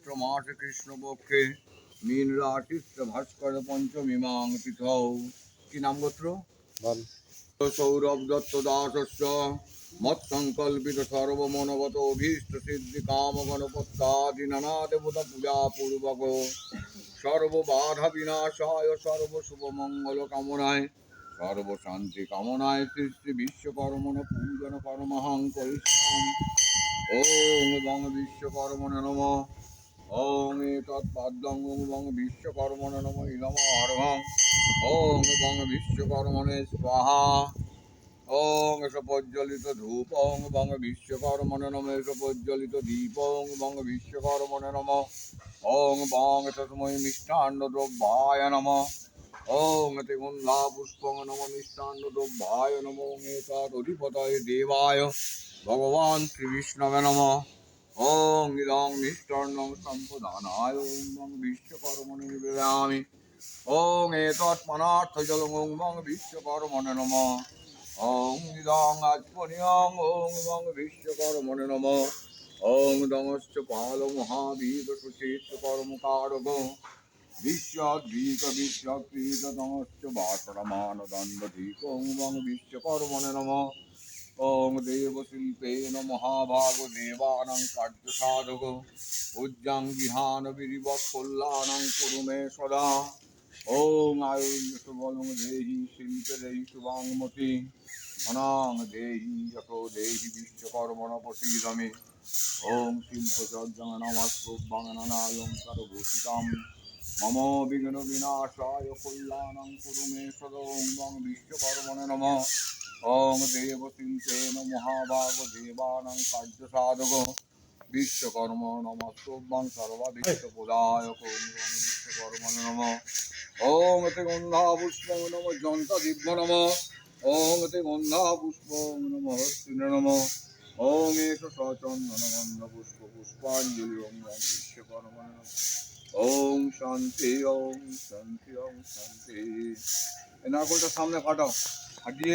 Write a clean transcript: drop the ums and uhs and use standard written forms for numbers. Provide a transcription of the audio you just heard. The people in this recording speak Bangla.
চৈত্র মাসে কৃষ্ণপক্ষে মীন রাশিস্য ভাস্কর পঞ্চমীমাং তিথৌ। কি নাম গোত্র? সৌরভ দত্ত দাসস্য মৎসংকল্পিত সর্বমনোগত অভীষ্ট সিদ্ধি কাম গণপত্যাদি নানা দেবতা পূজা পূর্বক সর্ববাধা বিনাশায় সর্বশুভ মঙ্গল কামনায় সর্বশান্তি কামনায় শ্রী শ্রী বিশ্বকর্মণ পূজন কর্মহং করিষ্যামি। ওং বং বিশ্বকর্মণে নমঃ। ওং এতৎপাদ্যং বং বিশ্বকর্মণে নমঃ ইদম অর্ঘং। ওং বং বিশ্বকর্মণে স্বাহা। ওং সপ্রজ্বলিত ধূপং বং বিশ্বকর্মণে নমঃ সপ্রজ্বলিত দীপং বং বিশ্বকর্মণে নমঃ। ওং বং তস্मै মিষ্টান্নদ্রব্যায় নমঃ। ওং ত্রিগুণা পুষ্পং নমঃ মিষ্টান্নদ্রব্যায় নমঃ। এতদধিপতয়ে দেবায় ভগবান শ্রীবিষ্ণবে নমঃ। ওং ইদং মিষ্টান্নং সম্পদানায় ওং বং বিশ্বকর্মণে নিবেদয়ামি। ওং এতৎপনার্থজলং ওং বং বিশ্বকর্মণে নমঃ। ওং ইদং আচমনীয়ং ওং বং বিশ্বকর্মণে নমঃ। ওং দমশ্চ পাল মহাবীর সুচিত্র কর্মকারক বিশ্বাদ্বীক বিশ্বকৃত দমশ্চ বাসরমান দণ্ডধীক ওং বং বিশ্বকর্মণে নমঃ। ওং দেবশিল্পেন মহাভাগ দেবানাং কার্যসাধক উজ্জাং বিহান বিরিবৎ কল্যাণং কুরু মে সদা। ওং আয়ুর্যত বলং দেহি শিল্পে দেহি শুভাংমতি ধনাং দেহি যশো দেহি বিশ্বকর্মণ প্রসীদমে। ওং শিল্পচর্যাং নমস্তুভ্যং নানালঙ্কার ভূষিতাম মম বিঘ্ন বিনাশায় কল্যাণং কুরু মে সদা। ওং বং বিশ্বকর্মণে নমঃ। ওং দেবশিল্পেন মহাভাগ দেবানাং কার্যসাধক বিশ্বকর্ম নমস্তুভ্যং সর্ববিশ্বপ্রদায়ক ওং বং বিশ্বকর্মণে নমঃ। ওং তে গন্ধা পুষ্পং নমঃ জন্তা দিব্য নমঃ। ওং তে গন্ধা পুষ্পং নমঃ হস্তিনে নমঃ। ওং এষ সচন্দন গন্ধ পুষ্প পুষ্পাঞ্জলি ওং বং বিশ্বকর্মণে নমঃ। ওং শান্তি ওং শান্তি ওং শান্তি। এই নারকোলটা সামনে ফাটাও, ফাটিয়ে